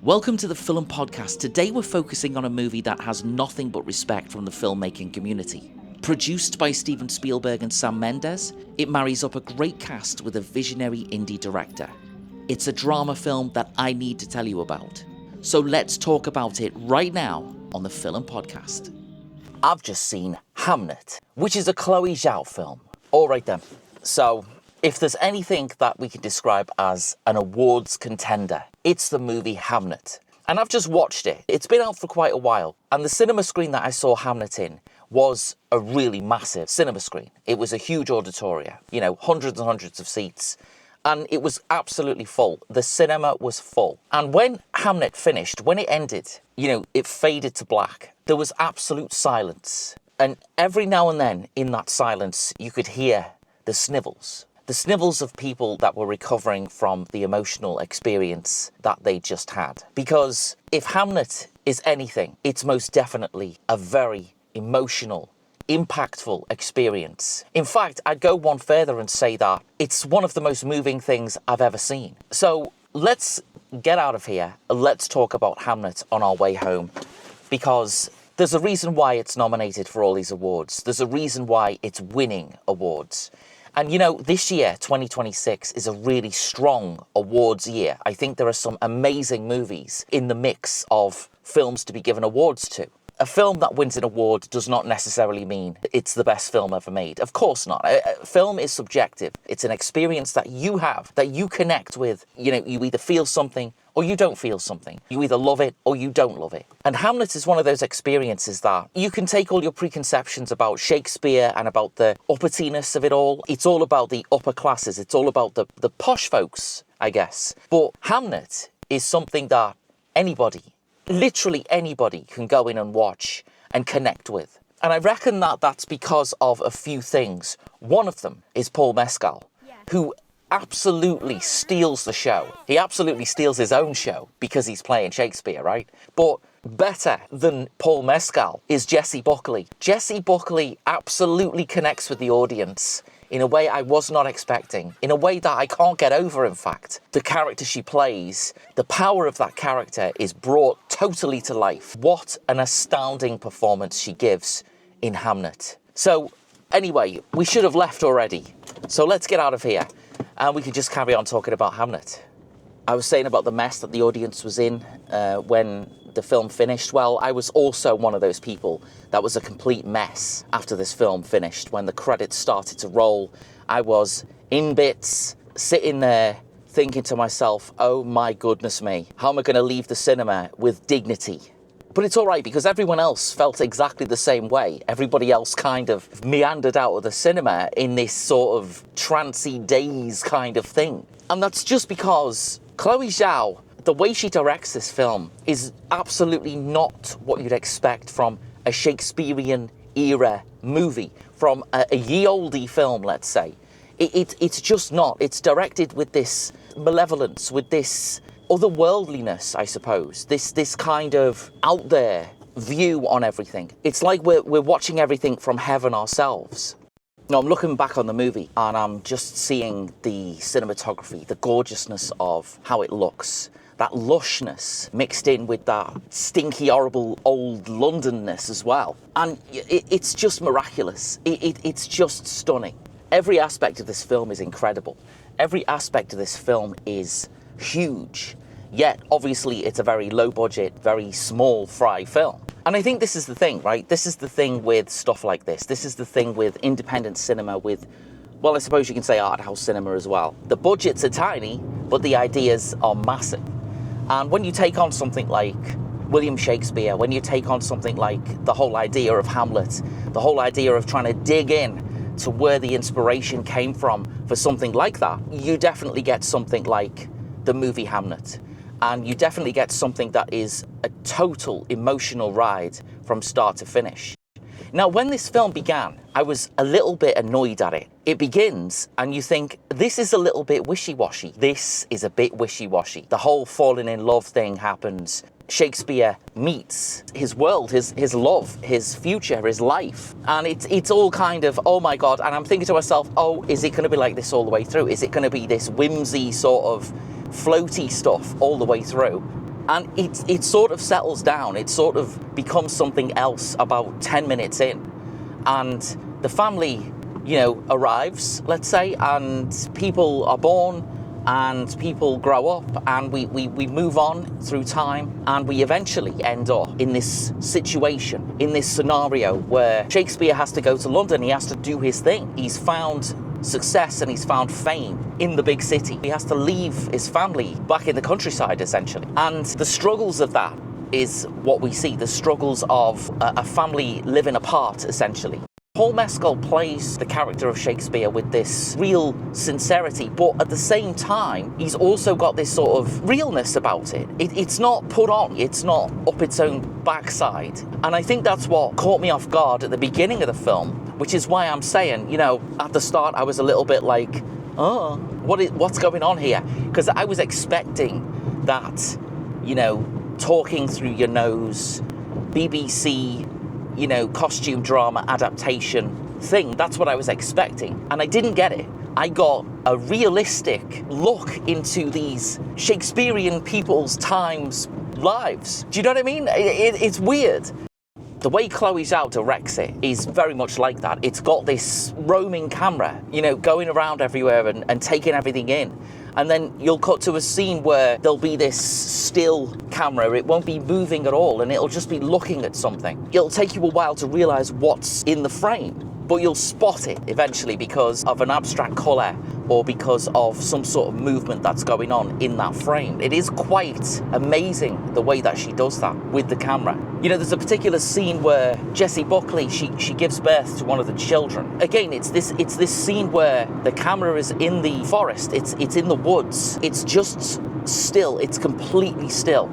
Welcome to the Film Podcast. Today we're focusing on a movie that has nothing but respect from the filmmaking community. Produced by Steven Spielberg and Sam Mendes, it marries up a great cast with a visionary indie director. It's a drama film that I need to tell you about. So let's talk about it right now on the Film Podcast. I've just seen Hamnet, which is a Chloe Zhao film. All right then. So, if there's anything that we can describe as an awards contender, it's the movie Hamnet. And I've just watched it. It's been out for quite a while. And the cinema screen that I saw Hamnet in was a really massive cinema screen. It was a huge auditoria, hundreds and hundreds of seats. And it was absolutely full. The cinema was full. And when Hamnet finished, when it ended, it faded to black. There was absolute silence. And every now and then in that silence, you could hear the snivels. The snivels of people that were recovering from the emotional experience that they just had. Because if Hamnet is anything, it's most definitely a very emotional, impactful experience. In fact, I'd go one further and say that it's one of the most moving things I've ever seen. So let's get out of here. Let's talk about Hamnet on our way home. Because there's a reason why it's nominated for all these awards. There's a reason why it's winning awards. And this year, 2026, is a really strong awards year. I think there are some amazing movies in the mix of films to be given awards to. A film that wins an award does not necessarily mean it's the best film ever made. Of course not. A film is subjective. It's an experience that you have, that you connect with. You either feel something or you don't feel something. You either love it or you don't love it. And Hamlet is one of those experiences that you can take all your preconceptions about Shakespeare and about the uppityness of it all. It's all about the upper classes. It's all about the posh folks, I guess. But Hamlet is something that anybody, literally anybody, can go in and watch and connect with. And I reckon that that's because of a few things. One of them is Paul Mescal, who absolutely steals the show. He absolutely steals his own show because he's playing Shakespeare, right? But better than Paul Mescal is Jessie Buckley. Jessie Buckley absolutely connects with the audience in a way I was not expecting, in a way that I can't get over, in fact. The character she plays, the power of that character is brought totally to life. What an astounding performance she gives in Hamnet. So, anyway, we should have left already. So let's get out of here, and we can just carry on talking about Hamnet. I was saying about the mess that the audience was in when the film finished. Well, I was also one of those people that was a complete mess after this film finished. When the credits started to roll, I was in bits, sitting there thinking to myself, oh my goodness me, how am I going to leave the cinema with dignity? But it's all right, because everyone else felt exactly the same way. Everybody else kind of meandered out of the cinema in this sort of trancy daze kind of thing. And that's just because Chloe Zhao, the way she directs this film, is absolutely not what you'd expect from a Shakespearean era movie, from a ye olde film, let's say. It's just not. It's directed with this malevolence, with this otherworldliness, I suppose. This kind of out there view on everything. It's like we're watching everything from heaven ourselves. Now, I'm looking back on the movie and I'm just seeing the cinematography, the gorgeousness of how it looks. That lushness mixed in with that stinky, horrible old Londonness as well. And it's just miraculous. It's just stunning. Every aspect of this film is incredible. Every aspect of this film is huge. Yet, obviously, it's a very low-budget, very small fry film. And I think this is the thing, right? This is the thing with stuff like this. This is the thing with independent cinema, with, well, I suppose you can say art house cinema as well. The budgets are tiny, but the ideas are massive. And when you take on something like William Shakespeare, when you take on something like the whole idea of Hamlet, the whole idea of trying to dig in to where the inspiration came from for something like that, you definitely get something like the movie Hamnet. And you definitely get something that is a total emotional ride from start to finish. Now, when this film began, I was a little bit annoyed at it. It begins and you think, this is a little bit wishy-washy. This is a bit wishy-washy. The whole falling in love thing happens. Shakespeare meets his world, his love, his future, his life. And it's all kind of, oh my God. And I'm thinking to myself, oh, is it going to be like this all the way through? Is it going to be this whimsy sort of floaty stuff all the way through? And it sort of settles down. It sort of becomes something else about 10 minutes in. And the family, arrives, let's say, and people are born and people grow up, and we move on through time, and we eventually end up in this situation, in this scenario where Shakespeare has to go to London. He has to do his thing. He's found success and he's found fame in the big city. He has to leave his family back in the countryside, essentially. And the struggles of that is what we see, the struggles of a family living apart, essentially. Paul Mescal plays the character of Shakespeare with this real sincerity, but at the same time, he's also got this sort of realness about it. It's not put on, it's not up its own backside. And I think that's what caught me off guard at the beginning of the film, which is why I'm saying, at the start I was a little bit like, oh, what's going on here? Because I was expecting that, talking through your nose, BBC, costume drama adaptation thing. That's what I was expecting. And I didn't get it. I got a realistic look into these Shakespearean people's times lives. Do you know what I mean? It's weird. The way Chloe Zhao directs it is very much like that. It's got this roaming camera, going around everywhere and taking everything in. And then you'll cut to a scene where there'll be this still camera. It won't be moving at all, and it'll just be looking at something. It'll take you a while to realize what's in the frame, but you'll spot it eventually because of an abstract color or because of some sort of movement that's going on in that frame. It is quite amazing the way that she does that with the camera. There's a particular scene where Jessie Buckley, she gives birth to one of the children. Again, it's this scene where the camera is in the forest, it's in the woods. It's just still, it's completely still.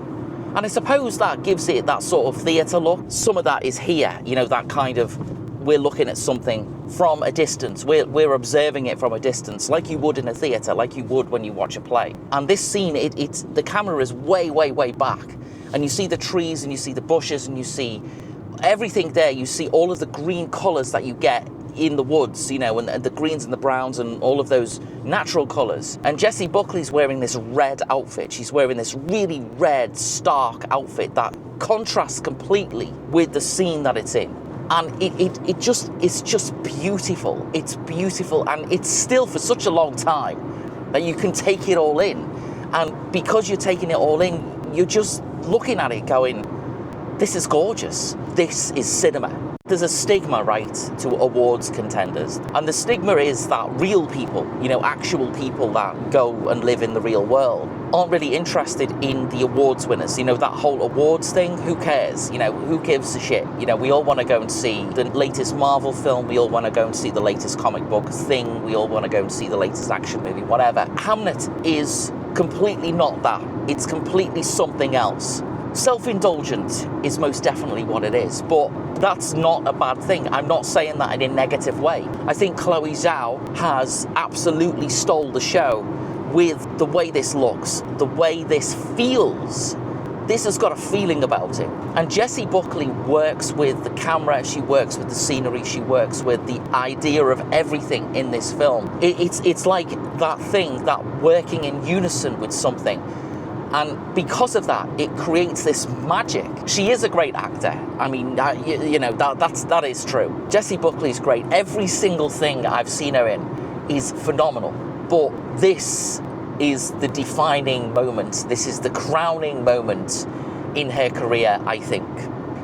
And I suppose that gives it that sort of theatre look. Some of that is here, that kind of, we're looking at something from a distance. We're observing it from a distance, like you would in a theatre, like you would when you watch a play. And this scene, it's the camera is way, way, way back. And you see the trees and you see the bushes and you see everything there. You see all of the green colours that you get in the woods, and the greens and the browns and all of those natural colours. And Jessie Buckley's wearing this red outfit. She's wearing this really red, stark outfit that contrasts completely with the scene that it's in. And it's just beautiful. It's beautiful, and it's still for such a long time that you can take it all in. And because you're taking it all in, you're just looking at it going, this is gorgeous. This is cinema. There's a stigma, right, to awards contenders. And the stigma is that real people, actual people that go and live in the real world, aren't really interested in the awards winners. That whole awards thing, who cares? Who gives a shit? We all want to go and see the latest Marvel film. We all want to go and see the latest comic book thing. We all want to go and see the latest action movie, whatever. Hamnet is completely not that. It's completely something else. Self-indulgent is most definitely what it is, but that's not a bad thing. I'm not saying that in a negative way. I think Chloe Zhao has absolutely stole the show with the way this looks, the way this feels. This has got a feeling about it. And Jessie Buckley works with the camera, she works with the scenery, she works with the idea of everything in this film. It's like that thing, that working in unison with something. And because of that, it creates this magic. She is a great actor. I mean, that is true. Jessie Buckley's great. Every single thing I've seen her in is phenomenal. But this is the defining moment. This is the crowning moment in her career, I think.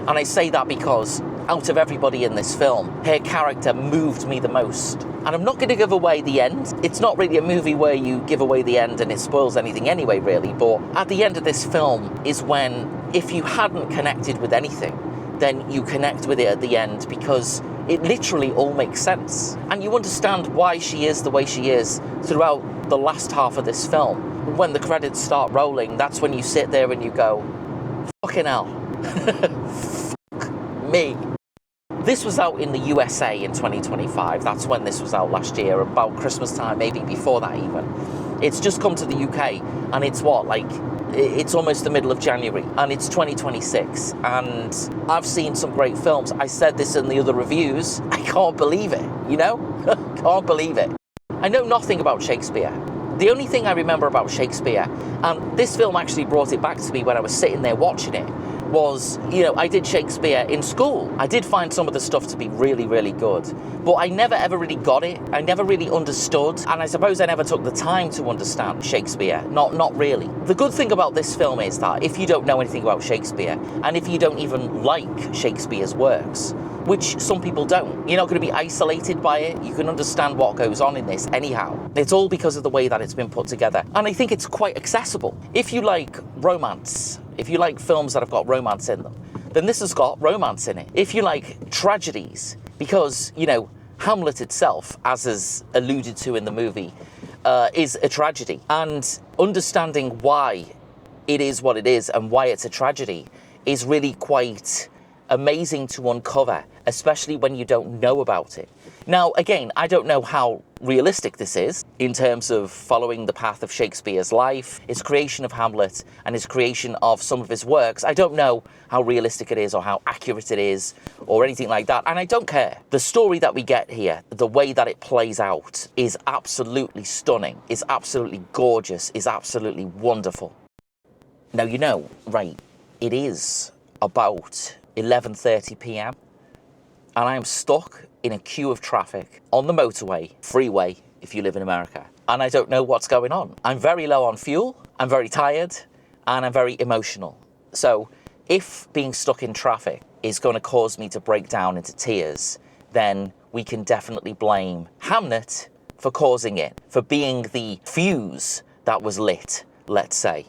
And I say that because out of everybody in this film, her character moved me the most. And I'm not going to give away the end. It's not really a movie where you give away the end and it spoils anything anyway, really. But at the end of this film is when, if you hadn't connected with anything, then you connect with it at the end because it literally all makes sense. And you understand why she is the way she is throughout the last half of this film. When the credits start rolling, that's when you sit there and you go, fucking hell. Fuck me. This was out in the USA in 2025. That's when this was out last year, about Christmas time, maybe before that even. It's just come to the UK, and it's it's almost the middle of January, and it's 2026, and I've seen some great films. I said this in the other reviews. I can't believe it, Can't believe it. I know nothing about Shakespeare. The only thing I remember about Shakespeare, and this film actually brought it back to me when I was sitting there watching it, was, I did Shakespeare in school. I did find some of the stuff to be really, really good, but I never ever really got it. I never really understood, and I suppose I never took the time to understand Shakespeare. Not really. The good thing about this film is that if you don't know anything about Shakespeare, and if you don't even like Shakespeare's works, which some people don't, you're not going to be isolated by it. You can understand what goes on in this anyhow. It's all because of the way that it's been put together, and I think it's quite accessible. If you like romance, if you like films that have got romance in them, then this has got romance in it. If you like tragedies, because, Hamlet itself, as is alluded to in the movie, is a tragedy. And understanding why it is what it is and why it's a tragedy is really quite amazing to uncover, especially when you don't know about it. Now, again, I don't know how realistic this is in terms of following the path of Shakespeare's life, his creation of Hamlet, and his creation of some of his works. I don't know how realistic it is or how accurate it is or anything like that, and I don't care. The story that we get here, the way that it plays out, is absolutely stunning, is absolutely gorgeous, is absolutely wonderful. Now, right, it is about 11:30 p.m. and I am stuck in a queue of traffic on the motorway, freeway, if you live in America, and I don't know what's going on. I'm very low on fuel, I'm very tired, and I'm very emotional. So if being stuck in traffic is going to cause me to break down into tears, then we can definitely blame Hamnet for causing it, for being the fuse that was lit, let's say.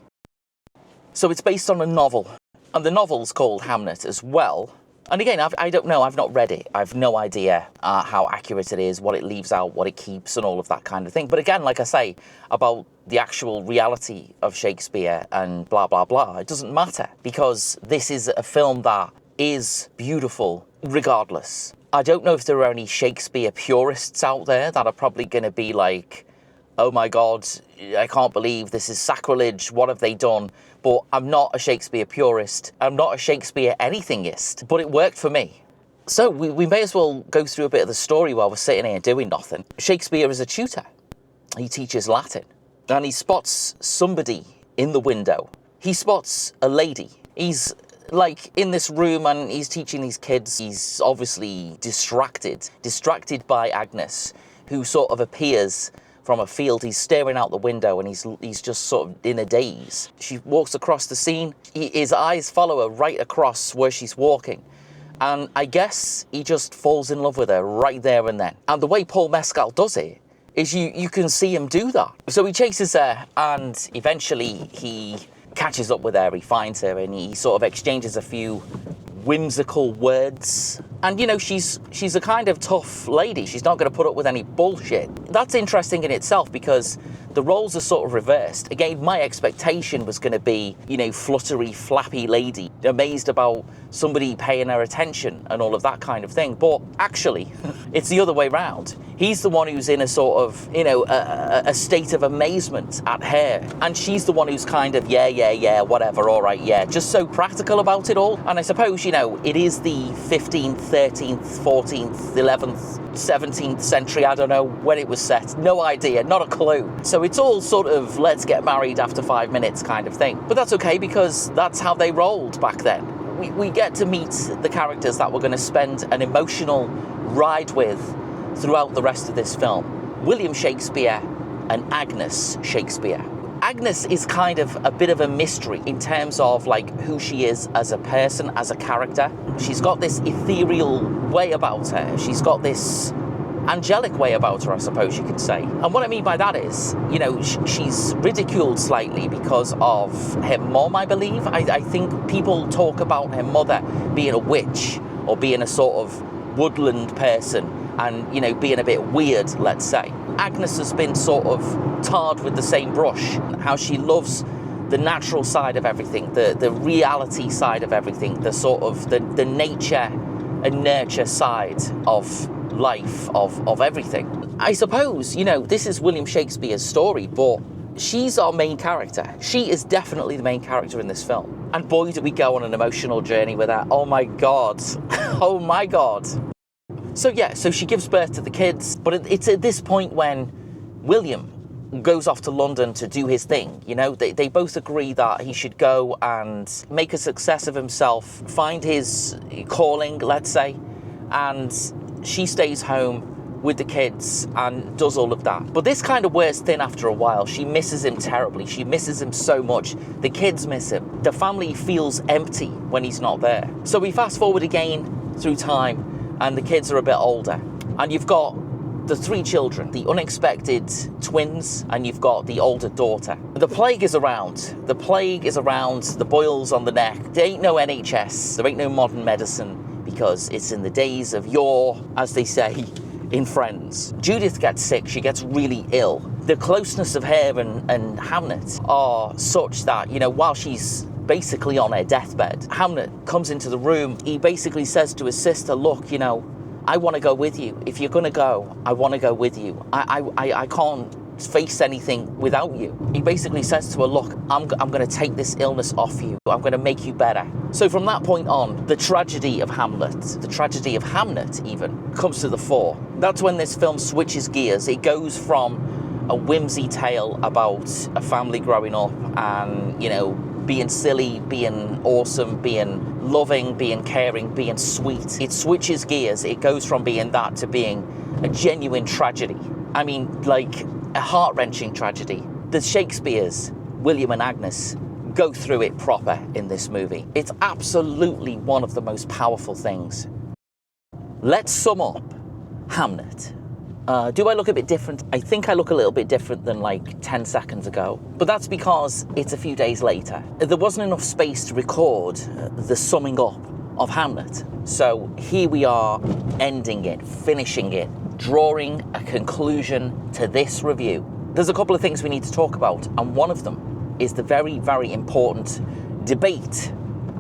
So it's based on a novel, and the novel's called Hamnet as well. And again, I don't know, I've not read it. I've no idea how accurate it is, what it leaves out, what it keeps, and all of that kind of thing. But again, like I say, about the actual reality of Shakespeare and blah, blah, blah, it doesn't matter, because this is a film that is beautiful regardless. I don't know if there are any Shakespeare purists out there that are probably going to be like, oh my God, I can't believe this is sacrilege, what have they done? But I'm not a Shakespeare purist, I'm not a Shakespeare anythingist, but it worked for me. So we may as well go through a bit of the story while we're sitting here doing nothing. Shakespeare is a tutor. He teaches Latin, and he spots somebody in the window. He spots a lady. He's like in this room and he's teaching these kids. He's obviously distracted by Agnes, who sort of appears from a field. He's staring out the window and he's just sort of in a daze. She walks across the scene. His eyes follow her right across where she's walking. And I guess he just falls in love with her right there and then. And the way Paul Mescal does it is you can see him do that. So he chases her and eventually he catches up with her, he finds her, and he sort of exchanges a few whimsical words. And she's a kind of tough lady. She's not going to put up with any bullshit. That's interesting in itself because the roles are sort of reversed. Again, my expectation was going to be, fluttery, flappy lady, amazed about somebody paying her attention and all of that kind of thing. But actually, it's the other way round. He's the one who's in a sort of, a state of amazement at her. And she's the one who's kind of, yeah, whatever, all right, yeah. Just so practical about it all. And I suppose, it is the 15th, 13th, 14th, 11th, 17th century. I don't know when it was set. No idea, not a clue. So it's all sort of, let's get married after 5 minutes kind of thing. But that's okay because that's how they rolled back then. We get to meet the characters that we're going to spend an emotional ride with throughout the rest of this film. William Shakespeare and Agnes Shakespeare. Agnes is kind of a bit of a mystery in terms of who she is as a person, as a character. She's got this ethereal way about her. She's got this angelic way about her, I suppose you could say. And what I mean by that is, she's ridiculed slightly because of her mom, I believe. I think people talk about her mother being a witch or being a sort of woodland person and, being a bit weird, let's say. Agnes has been sort of tarred with the same brush. How she loves the natural side of everything, the reality side of everything, the sort of the nature and nurture side of life, of everything. I suppose, this is William Shakespeare's story, but she's our main character. She is definitely the main character in this film. And boy, do we go on an emotional journey with her. Oh my God. Oh my God. So she gives birth to the kids, but it's at this point when William goes off to London to do his thing. You know, they both agree that he should go and make a success of himself, find his calling, let's say, and she stays home with the kids and does all of that. But this kind of wears thin after a while. She misses him terribly. She misses him so much. The kids miss him. The family feels empty when he's not there. So we fast forward again through time, and the kids are a bit older. And you've got the 3 children, the unexpected twins, and you've got the older daughter. The plague is around. The plague is around, the boils on the neck. There ain't no NHS, there ain't no modern medicine, because it's in the days of yore, as they say in Friends. Judith gets sick, she gets really ill. The closeness of her and Hamnet are such that, you know, while she's basically on her deathbed, Hamnet comes into the room. He basically says to his sister, look, you know, I want to go with you. If you're going to go, I want to go with you. I can't face anything without you. He basically says to her, look, I'm going to take this illness off you. I'm going to make you better. So from that point on, the tragedy of Hamlet, the tragedy of Hamnet even, comes to the fore. That's when this film switches gears. It goes from a whimsy tale about a family growing up and, you know, being silly, being awesome, being loving, being caring, being sweet. It switches gears. It goes from being that to being a genuine tragedy. I mean, like a heart-wrenching tragedy. The Shakespeares, William and Agnes, go through it proper in this movie. It's absolutely one of the most powerful things. Let's sum up Hamnet. Do I look a bit different? I think I look a little bit different than like 10 seconds ago, but that's because it's a few days later. There wasn't enough space to record the summing up of Hamnet. So here we are, ending it, finishing it, drawing a conclusion to this review. There's a couple of things we need to talk about, and one of them is the very, very important debate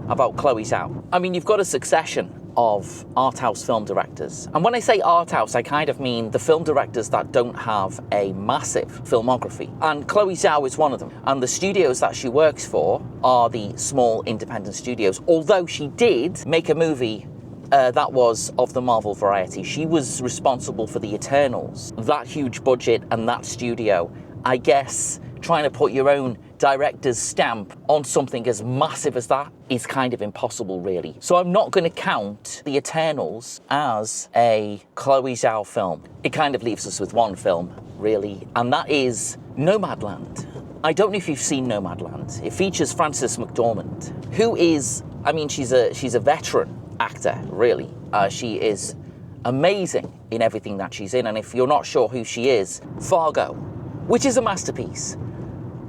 about Chloe Zhao. I mean, you've got a succession of art house film directors. And when I say art house, I kind of mean the film directors that don't have a massive filmography. And Chloe Zhao is one of them. And the studios that she works for are the small independent studios. Although she did make a movie that was of the Marvel variety. She was responsible for the Eternals. That huge budget and that studio. I guess trying to put your own director's stamp on something as massive as that is kind of impossible, really. So I'm not going to count the Eternals as a Chloe Zhao film. It kind of leaves us with one film, really, and that is Nomadland. I don't know if you've seen Nomadland. It features Frances McDormand, who is, I mean, she's a veteran actor, really. She is amazing in everything that she's in, and if you're not sure who she is, Fargo, which is a masterpiece.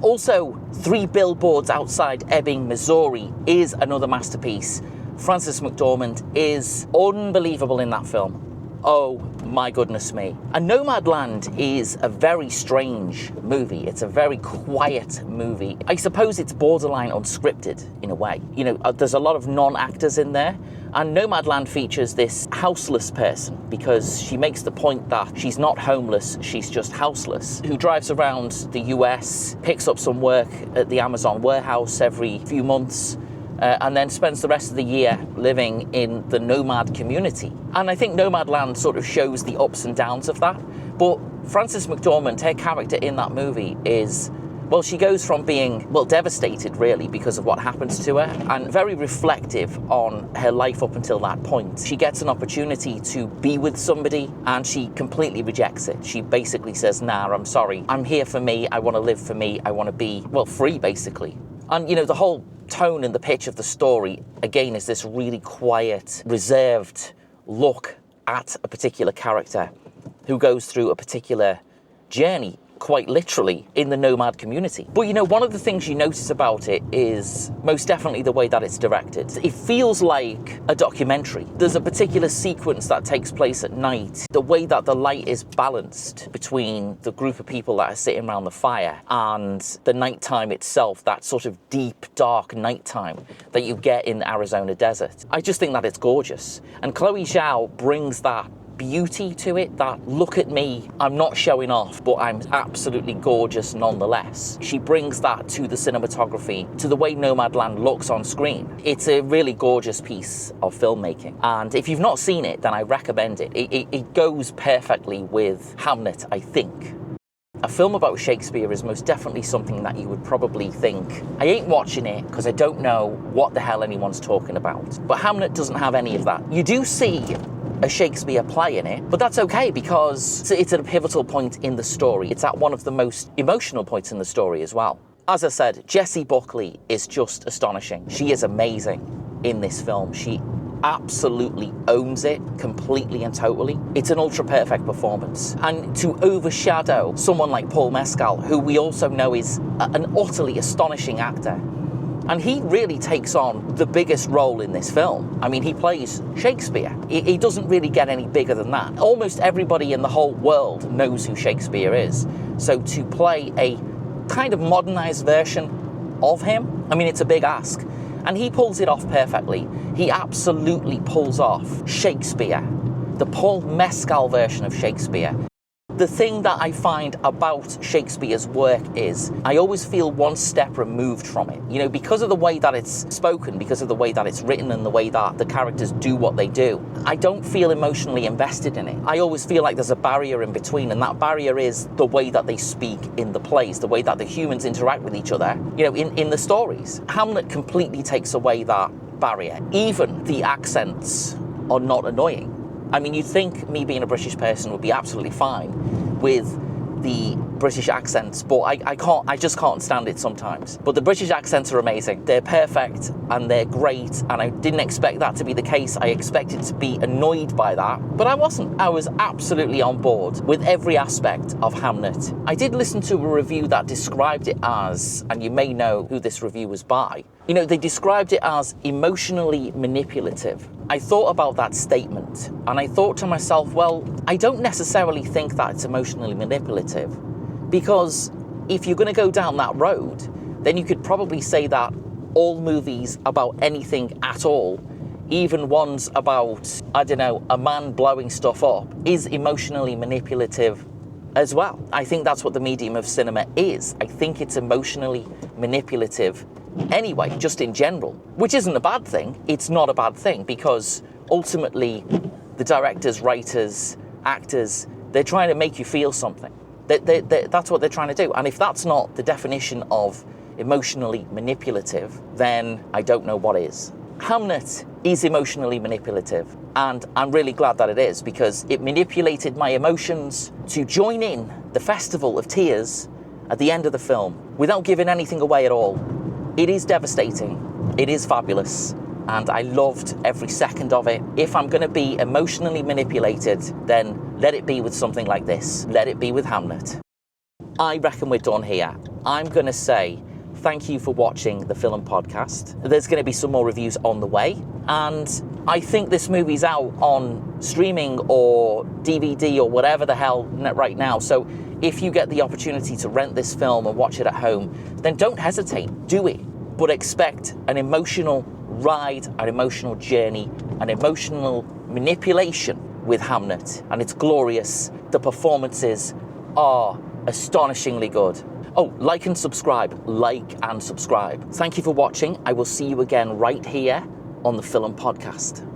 Also, 3 Billboards Outside Ebbing, Missouri is another masterpiece. Frances McDormand is unbelievable in that film. Oh my goodness me. And Nomadland is a very strange movie. It's a very quiet movie. I suppose it's borderline unscripted in a way. You know, there's a lot of non-actors in there. And Nomadland features this houseless person because she makes the point that she's not homeless, she's just houseless, who drives around the US, picks up some work at the Amazon warehouse every few months, and then spends the rest of the year living in the nomad community. And I think Nomadland sort of shows the ups and downs of that. But Frances McDormand, her character in that movie is, well, she goes from being, well, devastated, really, because of what happens to her, and very reflective on her life up until that point. She gets an opportunity to be with somebody, and she completely rejects it. She basically says, nah, I'm sorry. I'm here for me. I want to live for me. I want to be, well, free, basically. And, you know, the whole tone and the pitch of the story, again, is this really quiet, reserved look at a particular character who goes through a particular journey, quite literally, in the nomad community. But you know, one of the things you notice about it is most definitely the way that it's directed. It feels like a documentary. There's a particular sequence that takes place at night. The way that the light is balanced between the group of people that are sitting around the fire and the nighttime itself, that sort of deep, dark nighttime that you get in the Arizona desert. I just think that it's gorgeous. And Chloe Zhao brings that beauty to it, that look at me, I'm not showing off, but I'm absolutely gorgeous nonetheless. She brings that to the cinematography, to the way Nomadland looks on screen. It's a really gorgeous piece of filmmaking, and if you've not seen it, then I recommend it. It goes perfectly with Hamnet, I think. a film about Shakespeare is most definitely something that you would probably think, I ain't watching it because I don't know what the hell anyone's talking about. But Hamnet doesn't have any of that. You do see a Shakespeare play in it, but that's okay because it's at a pivotal point in the story. It's at one of the most emotional points in the story as well. As I said, Jessie Buckley is just astonishing. She is amazing in this film. She absolutely owns it completely and totally. It's an ultra perfect performance. And to overshadow someone like Paul Mescal, who we also know is an utterly astonishing actor, and he really takes on the biggest role in this film. I mean, he plays Shakespeare. He doesn't really get any bigger than that. Almost everybody in the whole world knows who Shakespeare is. So to play a kind of modernized version of him, I mean, it's a big ask. And he pulls it off perfectly. He absolutely pulls off Shakespeare, the Paul Mescal version of Shakespeare. The thing that I find about Shakespeare's work is I always feel one step removed from it. You know, because of the way that it's spoken, because of the way that it's written and the way that the characters do what they do, I don't feel emotionally invested in it. I always feel like there's a barrier in between, and that barrier is the way that they speak in the plays, the way that the humans interact with each other, you know, in the stories. Hamlet completely takes away that barrier. Even the accents are not annoying. I mean, you'd think me being a British person would be absolutely fine with the British accents, but I just can't stand it sometimes. But the British accents are amazing. They're perfect and they're great, and I didn't expect that to be the case. I expected to be annoyed by that, but I wasn't. I was absolutely on board with every aspect of Hamnet. I did listen to a review that described it as, and you may know who this review was by, you know, they described it as emotionally manipulative. I thought about that statement and I thought to myself, well, I don't necessarily think that it's emotionally manipulative, because if you're going to go down that road, then you could probably say that all movies about anything at all, even ones about, I don't know, a man blowing stuff up, is emotionally manipulative as well. I think that's what the medium of cinema is. I think it's emotionally manipulative anyway, just in general, which isn't a bad thing. It's not a bad thing, because ultimately the directors, writers, actors, they're trying to make you feel something. That's what they're trying to do. And if that's not the definition of emotionally manipulative, then I don't know what is. Hamnet is emotionally manipulative, and I'm really glad that it is, because it manipulated my emotions to join in the festival of tears at the end of the film without giving anything away at all. It is devastating, it is fabulous, and I loved every second of it. If I'm going to be emotionally manipulated, then let it be with something like this. Let it be with Hamnet. I reckon we're done here. I'm going to say thank you for watching the Film Podcast. There's going to be some more reviews on the way, and I think this movie's out on streaming or DVD or whatever the hell right now, so if you get the opportunity to rent this film and watch it at home, then don't hesitate, do it. But expect an emotional ride, an emotional journey, an emotional manipulation with Hamnet. And it's glorious. The performances are astonishingly good. Oh, like and subscribe. Like and subscribe. Thank you for watching. I will see you again right here on the Film Podcast.